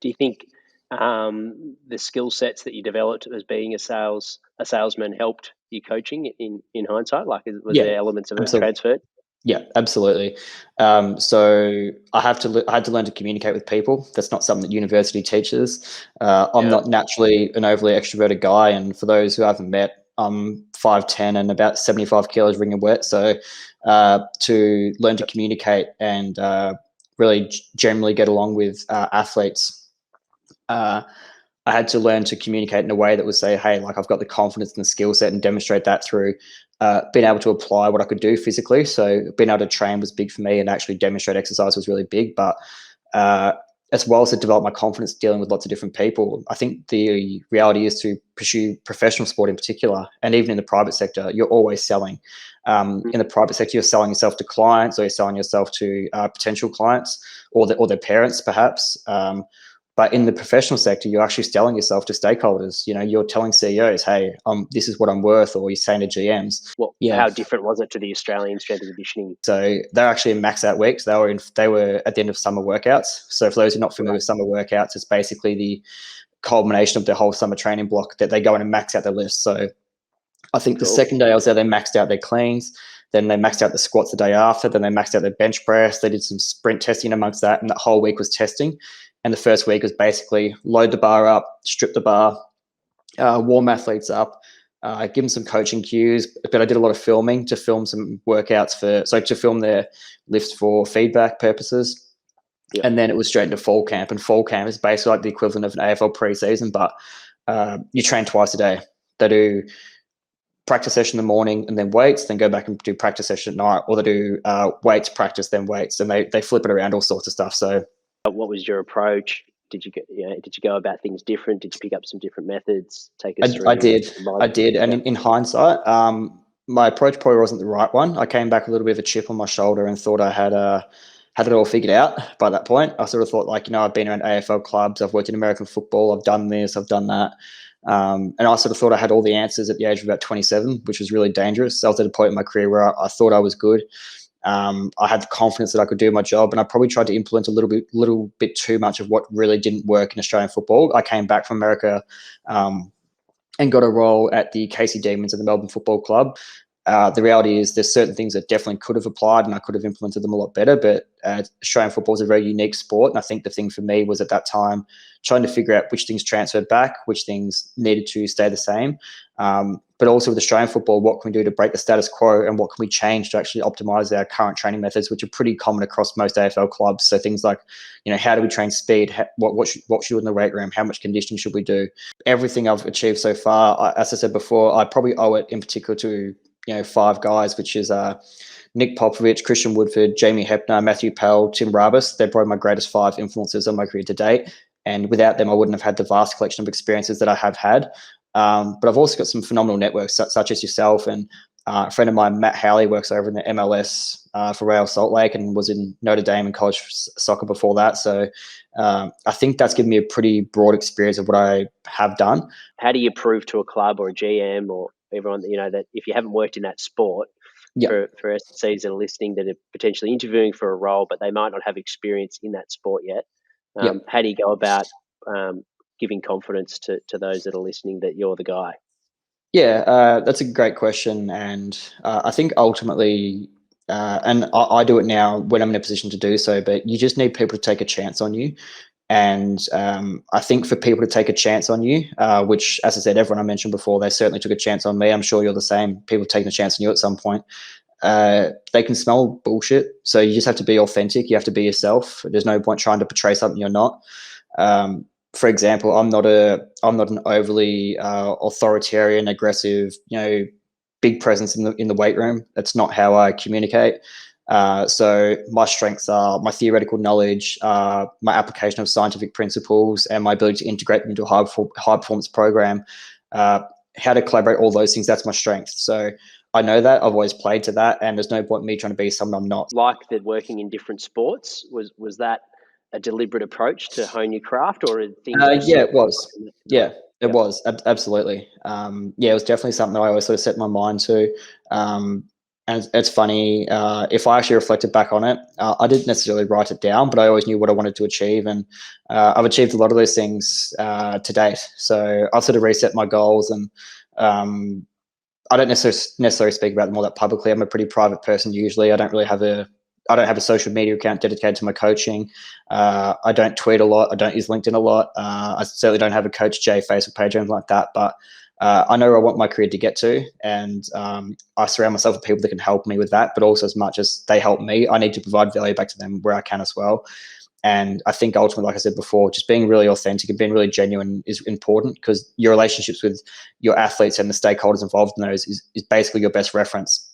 Do you think the skill sets that you developed as being a salesman helped your coaching in hindsight? Like, was Yeah, there elements of it absolutely. transferred? Yeah, absolutely. So I had to learn to communicate with people. That's not something that university teaches. I'm Yeah. not naturally an overly extroverted guy, and for those who haven't met, I'm 5'10" and about 75 kilos wringing wet. So to learn to communicate and really generally get along with athletes, uh, I had to learn to communicate in a way that would say, hey, like I've got the confidence and the skill set, and demonstrate that through being able to apply what I could do physically. So being able to train was big for me, and actually demonstrate exercise was really big. But uh, as well as to develop my confidence dealing with lots of different people, I think the reality is to pursue professional sport in particular, and even in the private sector, you're always selling. In the private sector, you're selling yourself to clients, or you're selling yourself to potential clients, or their parents, perhaps. But in the professional sector, you're actually selling yourself to stakeholders. You know, you're telling CEOs, "Hey, this is what I'm worth," or you're saying to GMs. Well, Yeah. how different was it to the Australian strength and conditioning? So they're actually in max out weeks. They were at the end of summer workouts. So for those who are not familiar with summer workouts, it's basically the culmination of the whole summer training block that they go in and max out their list. So I think the second day I was there, they maxed out their cleans. Then they maxed out the squats the day after. Then they maxed out their bench press. They did some sprint testing amongst that, and that whole week was testing. And the first week was basically load the bar up, strip the bar, warm athletes up, give them some coaching cues. But I did a lot of filming to film some workouts to film their lifts for feedback purposes. Yep. And then it was straight into fall camp. And fall camp is basically like the equivalent of an AFL preseason, but you train twice a day. They do practice session in the morning and then weights, then go back and do practice session at night, or they do weights, practice, then weights, and they flip it around, all sorts of stuff. So what was your approach? Did you go about things different? Did you pick up some different methods? Take us through. I did. And in hindsight, my approach probably wasn't the right one. I came back a little bit of a chip on my shoulder and thought I had it all figured out by that point. I sort of thought, like, I've been around AFL clubs, I've worked in American football, I've done this, I've done that. And I sort of thought I had all the answers at the age of about 27, which was really dangerous. I was at a point in my career where I thought I was good. I had the confidence that I could do my job, and I probably tried to implement a little bit too much of what really didn't work in Australian football. I came back from America and got a role at the KC Demons at the Melbourne Football Club. The reality is there's certain things that definitely could have applied, and I could have implemented them a lot better, but Australian football is a very unique sport. And I think the thing for me was at that time trying to figure out which things transferred back, which things needed to stay the same. But also with Australian football, what can we do to break the status quo, and what can we change to actually optimize our current training methods, which are pretty common across most AFL clubs. So things like, how do we train speed? What should we do in the weight room? How much conditioning should we do? Everything I've achieved so far, as I said before, I probably owe it in particular to 5 guys, which is Nick Popovich, Christian Woodford, Jamie Hepner, Matthew Pell, Tim Rabis. They're probably my greatest 5 influences on my career to date. And without them, I wouldn't have had the vast collection of experiences that I have had. But I've also got some phenomenal networks, such as yourself. And a friend of mine, Matt Howley, works over in the MLS for Real Salt Lake, and was in Notre Dame and college soccer before that. So I think that's given me a pretty broad experience of what I have done. How do you prove to a club or a GM or everyone that if you haven't worked in that sport, for SCs that are listening that are potentially interviewing for a role, but they might not have experience in that sport yet? How do you go about giving confidence to those that are listening that you're the guy? Yeah, that's a great question. And I think ultimately, and I do it now when I'm in a position to do so, but you just need people to take a chance on you. And I think for people to take a chance on you, which, as I said, everyone I mentioned before, they certainly took a chance on me. I'm sure you're the same. People taking a chance on you at some point. They can smell bullshit. So you just have to be authentic. You have to be yourself. There's no point trying to portray something you're not. For example, I'm not an overly authoritarian, aggressive, big presence in the weight room. That's not how I communicate. So my strengths are my theoretical knowledge, my application of scientific principles, and my ability to integrate them into a high performance program. How to collaborate, all those things, that's my strength. So I know that. I've always played to that, and there's no point in me trying to be someone I'm not. Like that, working in different sports, was that a deliberate approach to hone your craft, or things? Yeah, it was. Yeah, it was absolutely. Yeah, it was definitely something that I always sort of set my mind to. And it's funny, if I actually reflected back on it, I didn't necessarily write it down, but I always knew what I wanted to achieve. And I've achieved a lot of those things to date. So I've sort of reset my goals, and I don't necessarily speak about them all that publicly. I'm a pretty private person usually. I don't have a social media account dedicated to my coaching. I don't tweet a lot. I don't use LinkedIn a lot. I certainly don't have a Coach J Facebook page or anything like that. But I know where I want my career to get to, and I surround myself with people that can help me with that. But also, as much as they help me, I need to provide value back to them where I can as well. And I think ultimately, like I said before, just being really authentic and being really genuine is important, because your relationships with your athletes and the stakeholders involved in those is basically your best reference.